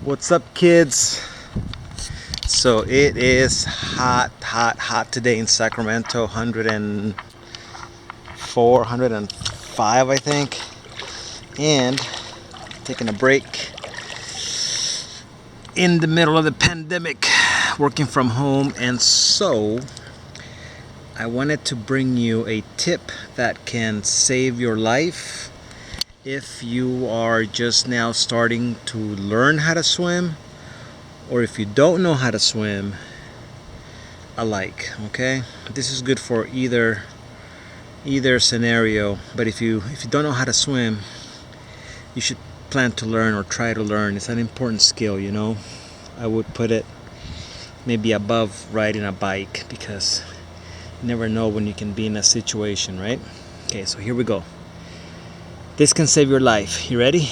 What's up, kids? So it is hot today in Sacramento. 104, 105, I think. And taking a break in the middle of the pandemic, working from home. And so I wanted to bring you a tip that can save your life if you are just now starting to learn how to swim, or if you don't know how to swim alike. Okay, this is good for either scenario, but if you don't know how to swim, you should plan to learn or try to learn. It's an important skill, you know. I would put it maybe above riding a bike, because you never know when you can be in a situation, right? Okay, so here we go. This can save your life. You ready?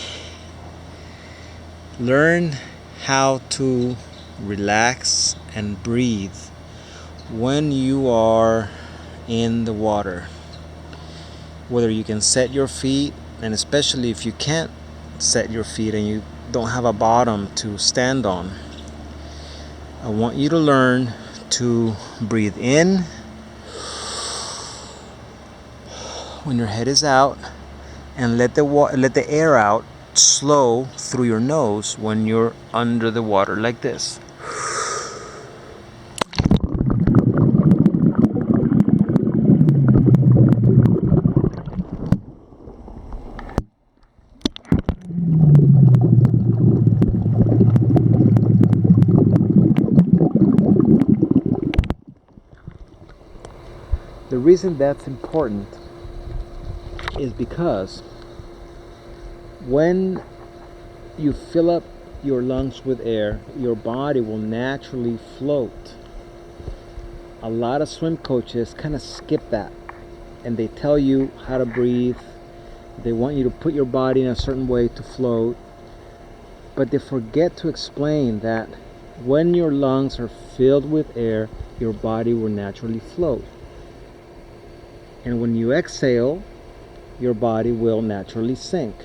Learn how to relax and breathe when you are in the water. Whether you can set your feet, and especially if you can't set your feet and you don't have a bottom to stand on, I want you to learn to breathe in when your head is out, and let the air out slow through your nose when you're under the water, like this. The reason that's important is because when you fill up your lungs with air, your body will naturally float. A lot of swim coaches kind of skip that, and they tell you how to breathe. They want you to put your body in a certain way to float, but they forget to explain that when your lungs are filled with air, your body will naturally float. And when you exhale, your body will naturally sink.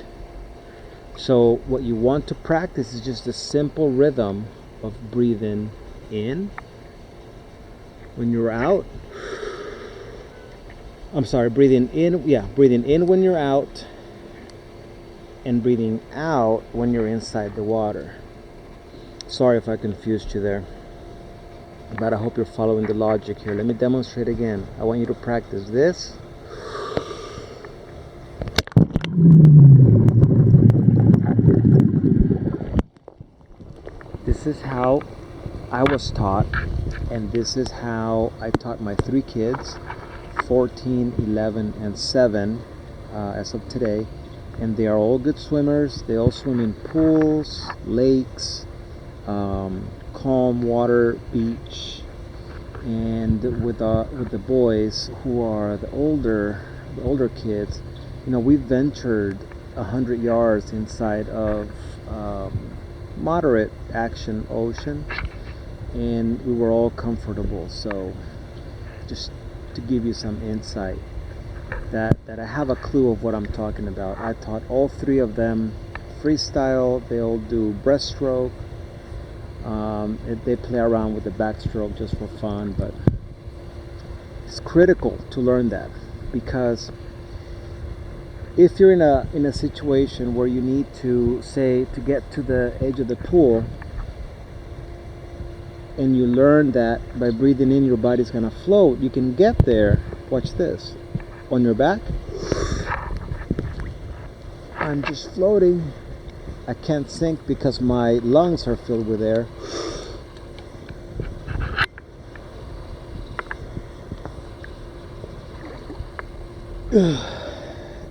So what you want to practice is just a simple rhythm of breathing in when you're out. Breathing in when you're out, and breathing out when you're inside the water. Sorry if I confused you there, but I hope you're following the logic here. Let me demonstrate again. I want you to practice this. This is how I was taught, and this is how I taught my 3 kids, 14, 11, and 7, as of today. And they are all good swimmers. They all swim in pools, lakes, calm water, beach. And with the boys who are the older kids, we ventured 100 yards inside of moderate action ocean, and we were all comfortable. So just to give you some insight that I have a clue of what I'm talking about. I taught all 3 of them freestyle. They all do breaststroke. They play around with the backstroke just for fun, but it's critical to learn that, because if you're in a situation where you need to get to the edge of the pool, and you learn that by breathing in your body's gonna float, you can get there. Watch this. On your back, I'm just floating. I can't sink because my lungs are filled with air.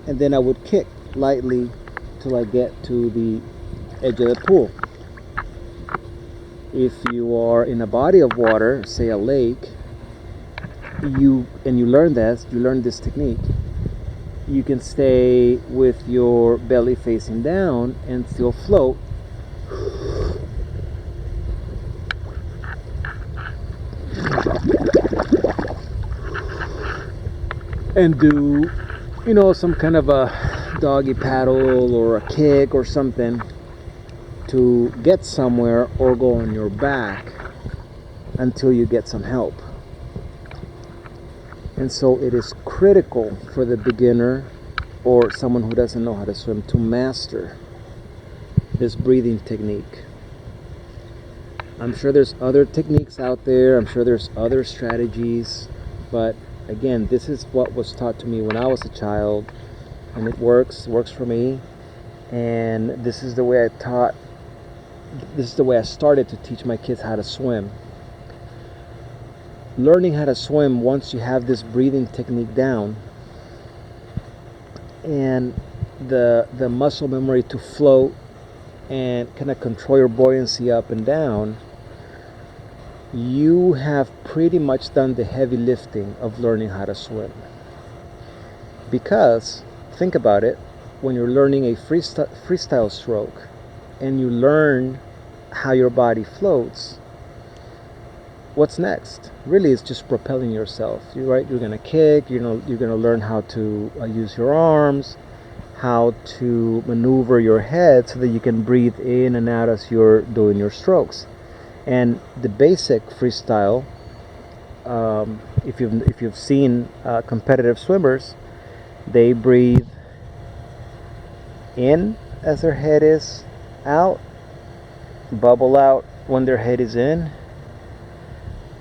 And then I would kick lightly till I get to the edge of the pool. If you are in a body of water, say a lake, you learn this technique, you can stay with your belly facing down and still float. And do, some kind of a doggy paddle or a kick or something. to get somewhere or go on your back until you get some help. And so it is critical for the beginner or someone who doesn't know how to swim to master this breathing technique. I'm sure there's other techniques out there, I'm sure there's other strategies, but again, this is what was taught to me when I was a child, and it works for me. And this is the way I started to teach my kids how to swim. Learning how to swim, once you have this breathing technique down and the muscle memory to float and kind of control your buoyancy up and down, you have pretty much done the heavy lifting of learning how to swim. Because think about it, when you're learning a freestyle stroke and you learn how your body floats, what's next? Really, it's just propelling yourself. You're gonna kick. You're gonna learn how to use your arms, how to maneuver your head so that you can breathe in and out as you're doing your strokes. And the basic freestyle, if you've seen competitive swimmers, they breathe in as their head is out, bubble out when their head is in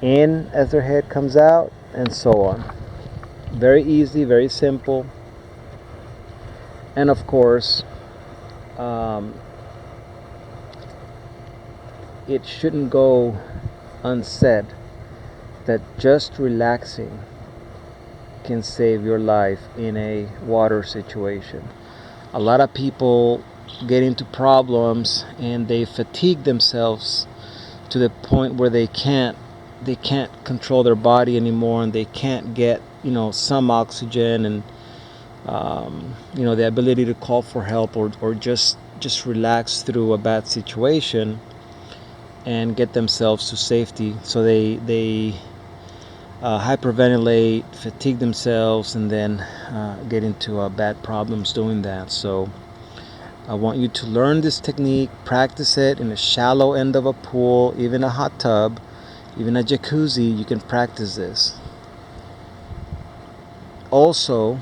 as their head comes out, and so on. Very easy, very simple. And of course, it shouldn't go unsaid that just relaxing can save your life in a water situation. A lot of people get into problems and they fatigue themselves to the point where they can't control their body anymore, and they can't get some oxygen and the ability to call for help or just relax through a bad situation and get themselves to safety. So they hyperventilate, fatigue themselves, and then get into bad problems doing that. So I want you to learn this technique, practice it in a shallow end of a pool, even a hot tub, even a jacuzzi. You can practice this. Also,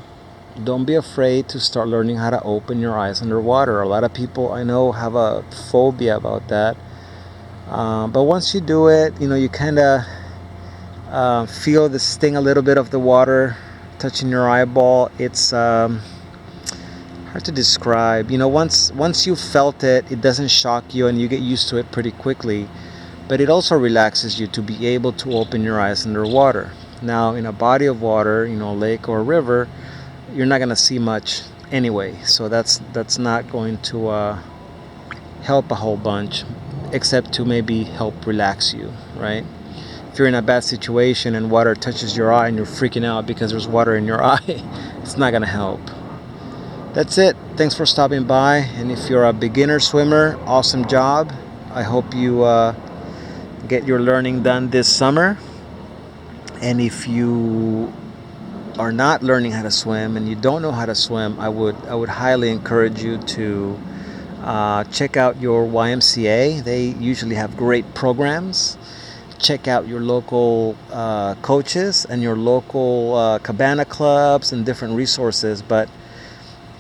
don't be afraid to start learning how to open your eyes underwater. A lot of people I know have a phobia about that. But once you do it, you kind of feel the sting a little bit of the water touching your eyeball. It's hard to describe. Once you felt it, it doesn't shock you and you get used to it pretty quickly. But it also relaxes you to be able to open your eyes underwater. Now, in a body of water, lake or river, you're not going to see much anyway. So that's not going to help a whole bunch, except to maybe help relax you, right? If you're in a bad situation and water touches your eye and you're freaking out because there's water in your eye, it's not going to help. That's it. Thanks for stopping by. And if you're a beginner swimmer, awesome job. I hope you get your learning done this summer. And if you are not learning how to swim and you don't know how to swim, I would highly encourage you to check out your YMCA. They usually have great programs. Check out your local coaches and your local cabana clubs and different resources. But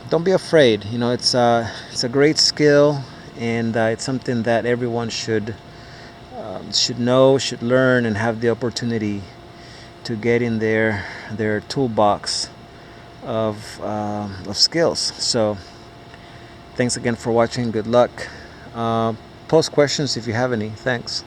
don't be afraid. It's a great skill, and it's something that everyone should know, should learn, and have the opportunity to get in their toolbox of skills. So thanks again for watching. Good luck. Post questions if you have any. Thanks.